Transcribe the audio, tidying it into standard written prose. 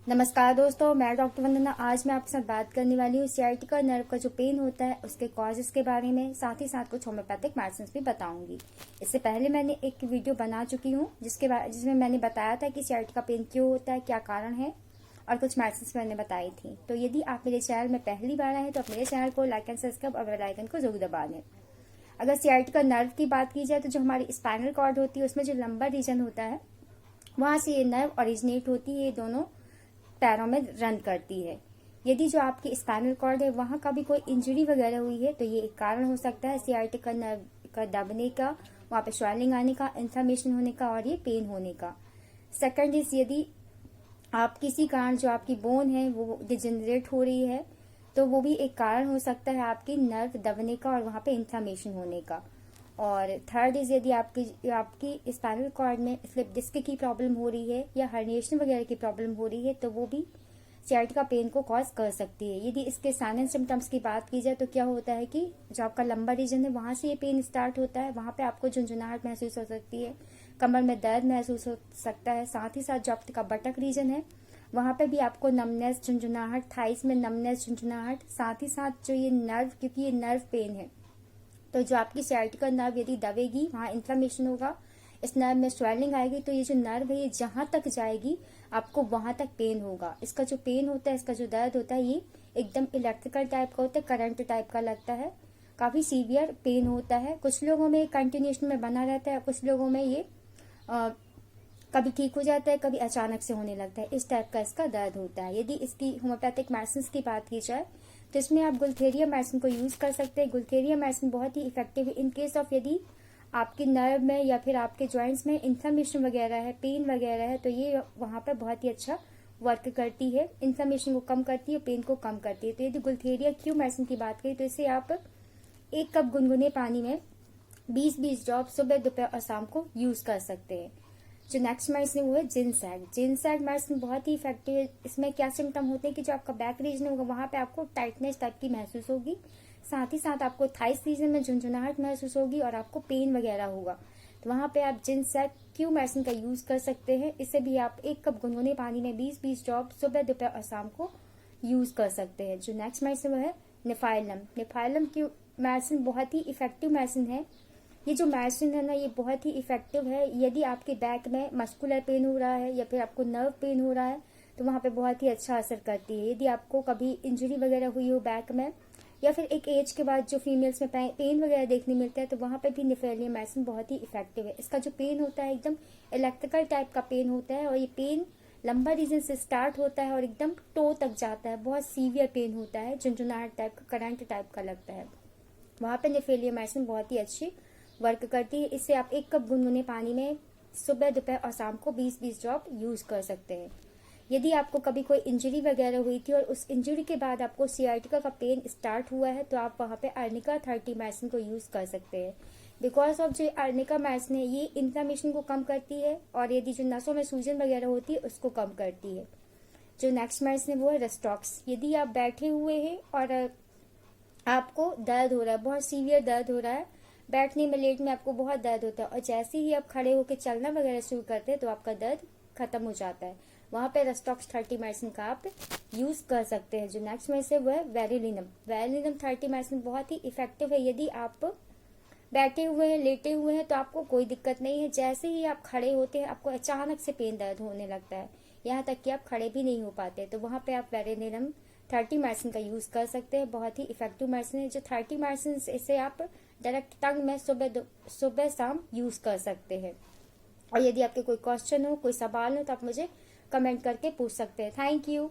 नमस्कार दोस्तों, मैं डॉक्टर वंदना। आज मैं आपके साथ बात करने वाली हूँ सियाटिका नर्व का जो पेन होता है उसके कॉजेस के बारे में, साथ ही साथ कुछ होम्योपैथिक मेडिसिन भी बताऊंगी। इससे पहले मैंने एक वीडियो बना चुकी हूँ जिसमें मैंने बताया था कि सियाटिका पेन क्यों होता है, क्या कारण है, और कुछ मेडिसिन मैंने बताई थी। तो यदि आप मेरे चैनल में पहली बार आए तो आप मेरे चैनल को लाइक एंड सब्सक्राइब और बेल आइकन को जरूर दबा दें। अगर सियाटिका नर्व की बात की जाए तो जो हमारी स्पाइनल कॉर्ड होती है उसमें जो लंबर रीजन होता है वहां से ये नर्व ओरिजिनेट होती है, ये दोनों पैरों में रन करती है। यदि जो आपकी स्पाइनल कॉर्ड है वहां का भी कोई इंजरी वगैरह हुई है तो ये एक कारण हो सकता है सियाटिका नर्व का दबने का, वहां पे स्वेलिंग आने का, इन्फ्लेमेशन होने का और ये पेन होने का। सेकंड इज, यदि आप किसी कारण जो आपकी बोन है वो डिजेनरेट हो रही है तो वो भी एक कारण हो सकता है आपकी नर्व दबने का और वहां पे इन्फ्लेमेशन होने का। और थर्ड इज, यदि आपकी स्पाइनल कॉर्ड में स्लिप डिस्क की प्रॉब्लम हो रही है या हर्निएशन वगैरह की प्रॉब्लम हो रही है तो वो भी सियाटिका पेन को कॉज कर सकती है। यदि इसके साइन एंड सिम्टम्स की बात की जाए तो क्या होता है कि जो आपका लंबा रीजन है वहां से ये पेन स्टार्ट होता है, वहां पे आपको झुंझुनाहट महसूस हो सकती है, कमर में दर्द महसूस हो सकता है। साथ ही साथ जो आपका बटक रीजन है वहां पे भी आपको नमनेस, झुंझुनाहट, थाइस में नमनेस, झुंझुनाहट, साथ ही साथ जो ये नर्व, क्योंकि ये नर्व पेन है तो जो आपकी सियाटिका नर्व यदि दबेगी वहां इन्फ्लेमेशन होगा, इस नर्व में स्वेलिंग आएगी तो ये जो नर्व है ये जहां तक जाएगी आपको वहां तक पेन होगा। इसका जो पेन होता है, इसका जो दर्द होता है ये एकदम इलेक्ट्रिकल टाइप का होता है, करंट टाइप का लगता है, काफी सीवियर पेन होता है। कुछ लोगों में कंटिन्यूशन में बना रहता है, कुछ लोगों में ये कभी ठीक हो जाता है, कभी अचानक से होने लगता है, इस टाइप का इसका दर्द होता है। यदि इसकी होम्योपैथिक मेडिसिन की बात की जाए तो इसमें आप गुलथेरिया मेडिसिन को यूज कर सकते हैं। गुलथेरिया मेडिसिन बहुत ही इफेक्टिव है इन केस ऑफ यदि आपके नर्व में या फिर आपके जॉइंट्स में इन्फ्लेमेशन वगैरह है, पेन वगैरह है तो ये वहां पर बहुत ही अच्छा वर्क करती है, इन्फ्लेमेशन को कम करती है, पेन को कम करती है। तो यदि गुलथेरिया क्यू मेडिसिन की बात करें तो इसे आप 1 कप गुनगुने पानी में 20-20 ड्रॉप सुबह, दोपहर और शाम को यूज कर सकते हैं। जो नेक्स्ट मेडिसिन वो है जिनसैग। जिनसैग मेडिसिन बहुत ही इफेक्टिव है। इसमें क्या सिम्टम होते हैं कि जो आपका बैक रीजन होगा वहां पे आपको टाइटनेस टाइप की महसूस होगी, साथ ही साथ आपको थाइस रीजन में झुंझुनाहट महसूस होगी और आपको पेन वगैरह होगा। तो वहां पे आप जिनसैग क्यू मेडिसिन का यूज कर सकते हैं। इसे भी आप 1 कप गुनगुने पानी में 20-20 ड्रॉप सुबह, दोपहर और शाम को यूज कर सकते हैं। जो नेक्स्ट मेडिसिन वो है नेफाइलम। नेफाइलम क्यू मेडिसिन बहुत ही इफेक्टिव मेडिसिन है। ये जो मेडिसिन है ना ये बहुत ही इफेक्टिव है। यदि आपके बैक में मस्कुलर पेन हो रहा है या फिर आपको नर्व पेन हो रहा है तो वहां पे बहुत ही अच्छा असर करती है। यदि आपको कभी इंजरी वगैरह हुई हो बैक में या फिर एक एज के बाद जो फीमेल्स में पेन वगैरह देखने मिलता है तो वहां पे भी नेफेलियम मेडिसिन बहुत ही इफेक्टिव है। इसका जो पेन होता है एकदम इलेक्ट्रिकल टाइप का पेन होता है और ये पेन लंबा रीजन से स्टार्ट होता है और एकदम टो तक जाता है। बहुत सीवियर पेन होता है, झुंझुनाहट टाइप का, करंट टाइप का लगता है। वहां पे नेफेलियम मेडिसिन बहुत ही अच्छी वर्क करती है। इससे आप 1 कप गुनगुने पानी में सुबह, दोपहर और शाम को 20-20 ड्रॉप यूज कर सकते हैं। यदि आपको कभी कोई इंजरी वगैरह हुई थी और उस इंजरी के बाद आपको सियाटिका का पेन स्टार्ट हुआ है तो आप वहां पे अर्निका 30 मेडिसिन को यूज कर सकते हैं। बिकॉज ऑफ जो अर्निका मेडिसिन है ये इन्फ्लेमेशन को कम करती है और यदि जो नसों में सूजन वगैरह होती है उसको कम करती है। जो नेक्स्ट मेडिसिन है वो है रेस्टॉक्स। यदि आप बैठे हुए हैं और आपको दर्द हो रहा है, बहुत सीवियर दर्द हो रहा है, बैठने में, लेट में आपको बहुत दर्द होता है और जैसे ही आप खड़े होकर चलना वगैरह शुरू करते हैं तो आपका दर्द खत्म हो जाता है, वहां पे रेस्टॉक्स 30 मेडिसिन का आप यूज कर सकते हैं। जो नेक्स्ट मेडिसिन है वो है वेरिलिनम। वेरिलिनम 30 मेडिसिन बहुत ही इफेक्टिव है। यदि आप बैठे हुए हैं, लेटे हुए हैं तो आपको कोई दिक्कत नहीं है, जैसे ही आप खड़े होते हैं आपको अचानक से पेन दर्द होने लगता है, यहाँ तक कि आप खड़े भी नहीं हो पाते, तो वहां पे आप वेरिलिनम 30 मेडिसिन का यूज कर सकते हैं। बहुत ही इफेक्टिव मेडिसिन है। जो 30 मेडिसिन इसे आप डायरेक्ट टंग में सुबह शाम यूज कर सकते हैं। और यदि आपके कोई क्वेश्चन हो, कोई सवाल हो तो आप मुझे कमेंट करके पूछ सकते हैं। Thank you.